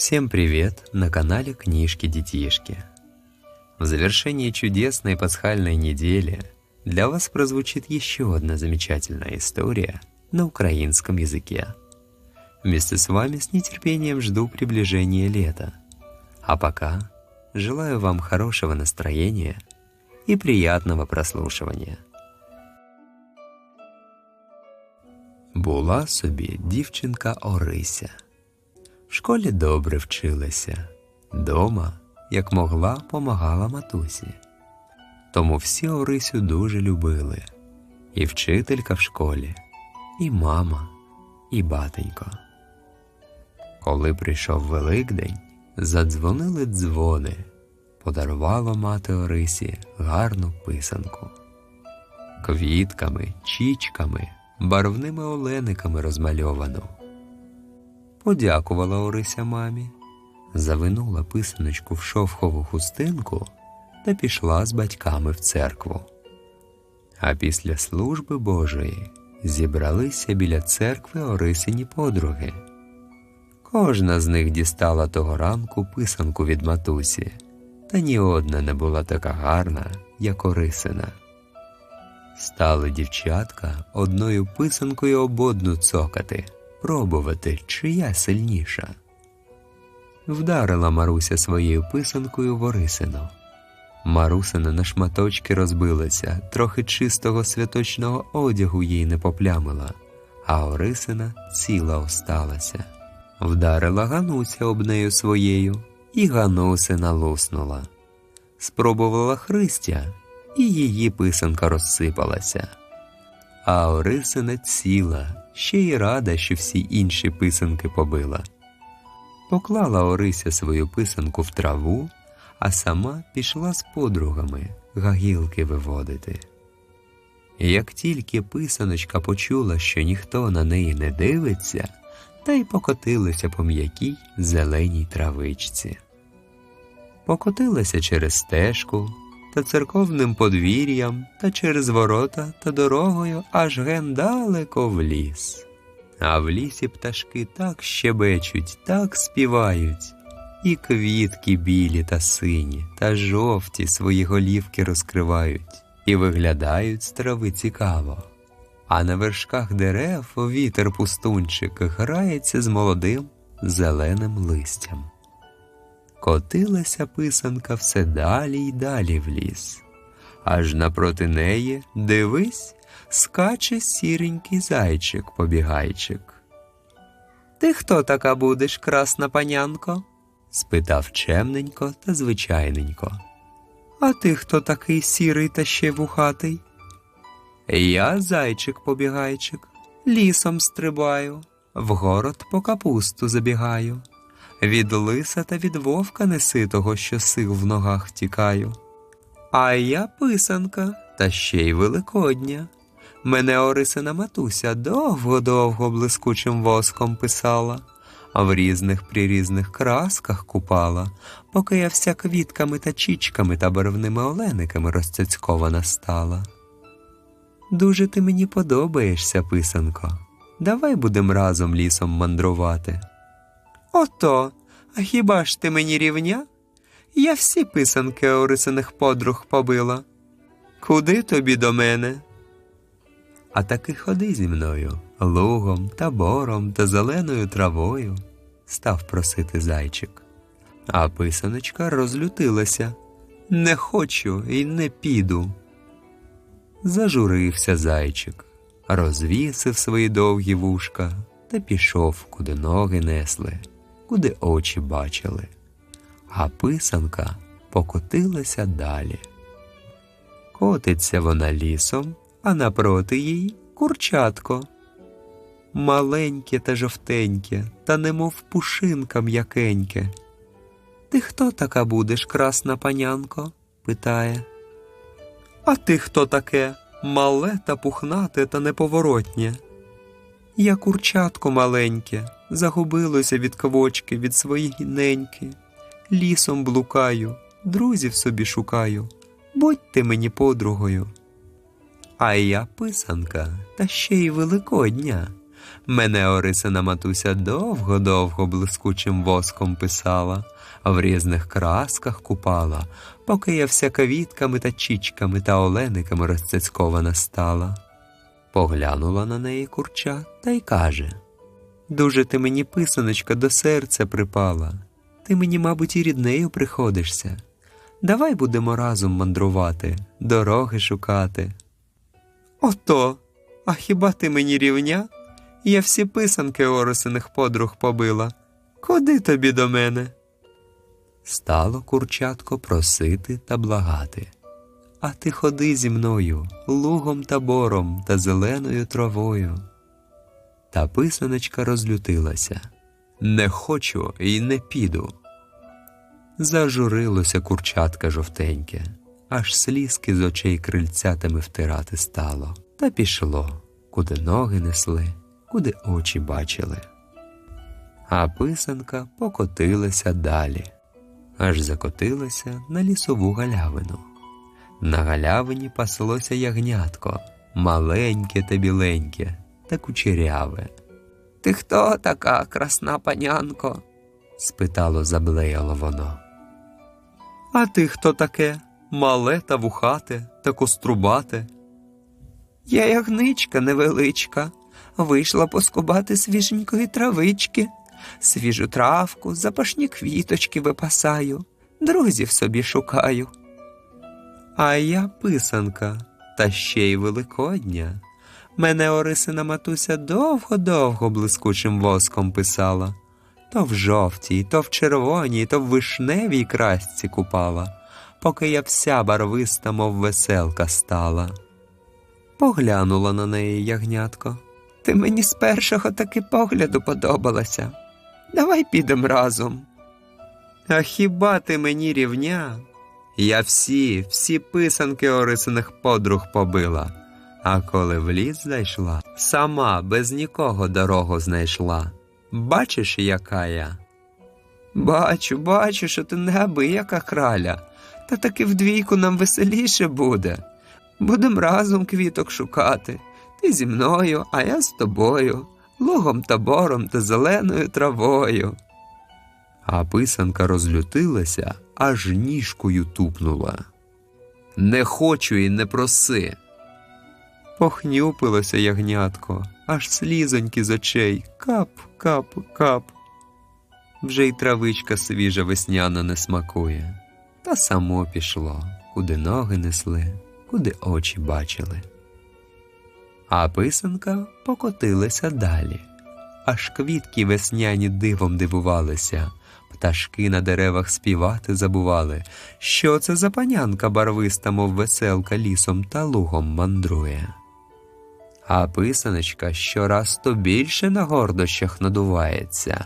Всем привет на канале Книжки-детишки. В завершении чудесной пасхальной недели для вас прозвучит еще одна замечательная история на украинском языке. Вместе с вами с нетерпением жду приближения лета. А пока желаю вам хорошего настроения и приятного прослушивания. Була собі дівчинка Орися. В школі добре вчилася, дома, як могла, помагала матусі. Тому всі Орисю дуже любили. І вчителька в школі, і мама, і батенько. Коли прийшов Великдень, задзвонили дзвони. Подарувала мати Орисі гарну писанку. Квітками, чічками, барвними олениками розмальовану. Подякувала Орися мамі, завинула писаночку в шовкову хустинку та пішла з батьками в церкву. А після служби Божої зібралися біля церкви Орисині подруги. Кожна з них дістала того ранку писанку від матусі, та ні одна не була така гарна, як Орисина. Стали дівчатка одною писанкою об одну цокати, пробувати, чия сильніша. Вдарила Маруся своєю писанкою в Орисину. Марусина на шматочки розбилася, трохи чистого святочного одягу їй не поплямила, а Орисина ціла осталася. Вдарила Гануся об нею своєю, і Ганусина луснула. Спробувала Христя, і її писанка розсипалася. А Орисина ціла, ще й рада, що всі інші писанки побила. Поклала Орися свою писанку в траву, а сама пішла з подругами гагілки виводити. Як тільки писаночка почула, що ніхто на неї не дивиться, та й покотилася по м'якій зеленій травичці. Покотилася через стежку та церковним подвір'ям, та через ворота та дорогою аж ген далеко в ліс. А в лісі пташки так щебечуть, так співають, і квітки білі та сині, та жовті свої голівки розкривають, і виглядають з трави цікаво. А на вершках дерев вітер-пустунчик грається з молодим зеленим листям. Котилася писанка все далі й далі в ліс. Аж напроти неї, дивись, скаче сіренький зайчик-побігайчик. «Ти хто така будеш, красна панянко?» – спитав чемненько та звичайненько. «А ти хто такий сірий та ще вухатий?» «Я зайчик-побігайчик, лісом стрибаю, в город по капусту забігаю. Від лиса та від вовка неситого, що сил в ногах тікаю. А я писанка, та ще й великодня. Мене Орисина матуся довго-довго блискучим воском писала, а в різних-прирізних красках купала, поки я вся квітками та чічками та барвними олениками розцяцькована стала. Дуже ти мені подобаєшся, писанко. Давай будем разом лісом мандрувати». «Ото, а хіба ж ти мені рівня? Я всі писанки Орисиних подруг побила. Куди тобі до мене?» «А таки ходи зі мною, лугом та бором та зеленою травою», – став просити зайчик. А писаночка розлютилася. «Не хочу і не піду». Зажурився зайчик, розвісив свої довгі вушка та пішов, куди ноги несли, куди очі бачили. А писанка покотилася далі. Котиться вона лісом, а напроти їй курчатко. Маленьке та жовтеньке, та немов пушинка м'якеньке. «Ти хто така будеш, красна панянко?» – питає. «А ти хто таке, мале та пухнате та неповоротнє?» «Я курчатко маленьке, загубилося від квочки, від своєї неньки. Лісом блукаю, друзів собі шукаю, будь ти мені подругою». «А я писанка, та ще й великодня. Мене Орисина матуся довго-довго блискучим воском писала, в різних красках купала, поки я вся квітками та чічками та олениками розцяцькована стала. Поглянула на неї курча та й каже: «Дуже ти мені, писаночка, до серця припала. Ти мені, мабуть, і ріднею приходишся. Давай будемо разом мандрувати, дороги шукати». «Ото, а хіба ти мені рівня? Я всі писанки Орисиних подруг побила. Куди тобі до мене?» Стало курчатко просити та благати: «А ти ходи зі мною, лугом та бором та зеленою травою». Та писаночка розлютилася: «Не хочу і не піду». Зажурилося курчатка жовтеньке, аж слізки з очей крильцятами втирати стало, та пішло, куди ноги несли, куди очі бачили. А писанка покотилася далі, аж закотилася на лісову галявину. На галявині паслося ягнятко, маленьке та біленьке, та кучеряве. «Ти хто така, красна панянко?» – спитало, заблеяло воно. «А ти хто таке, мале та вухате та кострубате?» «Я ягничка невеличка, вийшла поскубати свіженької травички, свіжу травку, запашні квіточки випасаю, друзів собі шукаю». «А я писанка, та ще й великодня. Мене Орисина матуся довго-довго блискучим воском писала. То в жовтій, то в червоній, то в вишневій красці купала, поки я вся барвиста, мов веселка, стала». Поглянула на неї ягнятко: «Ти мені з першого таки погляду подобалася. Давай підем разом». «А хіба ти мені рівня? Я всі писанки Орисиних подруг побила, а коли в ліс зайшла, сама без нікого дорогу знайшла. Бачиш, яка я?» Бачу, що ти неабияка краля, та таки вдвійку нам веселіше буде. Будем разом квіток шукати, ти зі мною, а я з тобою, лугом та бором та зеленою травою». А писанка розлютилася, аж ніжкою тупнула: «Не хочу і не проси». Похнюпилося ягнятко, аж слізоньки з очей кап, кап, кап. Вже й травичка свіжа весняна не смакує, та само пішло, куди ноги несли, куди очі бачили. А писанка покотилася далі, аж квітки весняні дивом дивувалися, пташки на деревах співати забували, що це за панянка барвиста, мов веселка, лісом та лугом мандрує. А писаночка щораз то більше на гордощах надувається,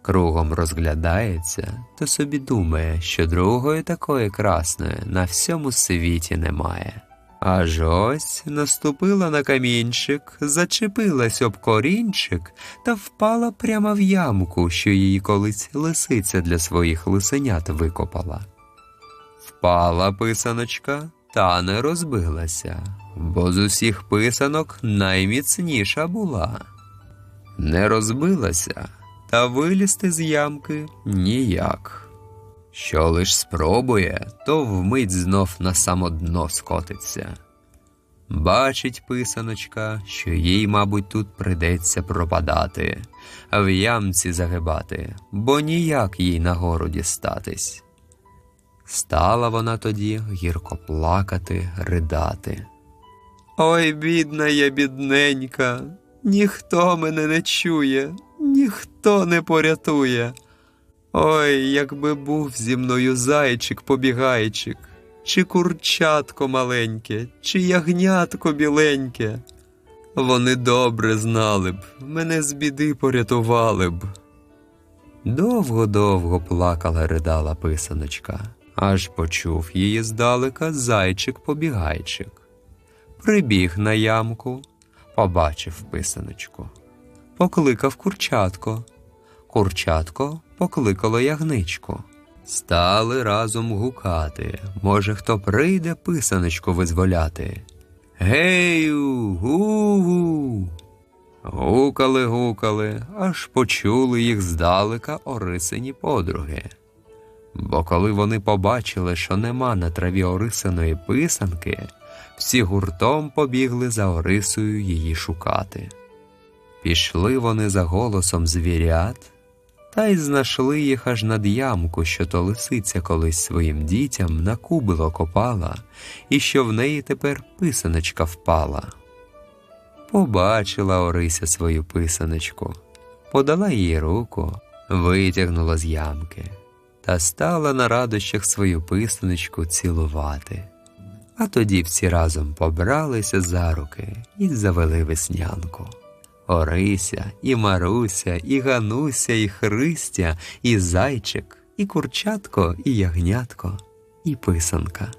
кругом розглядається, то собі думає, що другої такої красної на всьому світі немає. Аж ось наступила на камінчик, зачепилась об корінчик та впала прямо в ямку, що її колись лисиця для своїх лисенят викопала. Впала писаночка, та не розбилася, бо з усіх писанок найміцніша була. Не розбилася, та вилізти з ямки ніяк. Що лиш спробує, то вмить знов на само дно скотиться. Бачить писаночка, що їй, мабуть, тут прийдеться пропадати, а в ямці загибати, бо ніяк їй нагору дістатись. Стала вона тоді гірко плакати, ридати. «Ой, бідна я, бідненька, ніхто мене не чує, ніхто не порятує. Ой, якби був зі мною зайчик-побігайчик, чи курчатко маленьке, чи ягнятко біленьке. Вони добре знали б, мене з біди порятували б». Довго-довго плакала, ридала писаночка, аж почув її здалека зайчик-побігайчик. Прибіг на ямку, побачив писаночку, покликав курчатко. Курчатко покликало ягничку. Стали разом гукати, може, хто прийде писаночку визволяти. «Гею, гу-гу!» Гукали, аж почули їх здалека Орисині подруги. Бо коли вони побачили, що нема на траві Орисиної писанки, всі гуртом побігли за Орисою її шукати. Пішли вони за голосом звірят, та й знайшли їх аж над ямку, що то лисиця колись своїм дітям на кубило копала, і що в неї тепер писаночка впала. Побачила Орися свою писаночку, подала їй руку, витягнула з ямки та стала на радощах свою писаночку цілувати. А тоді всі разом побралися за руки і завели веснянку. Орися, і Маруся, і Гануся, і Христя, і Зайчик, і Курчатко, і Ягнятко, і писанка.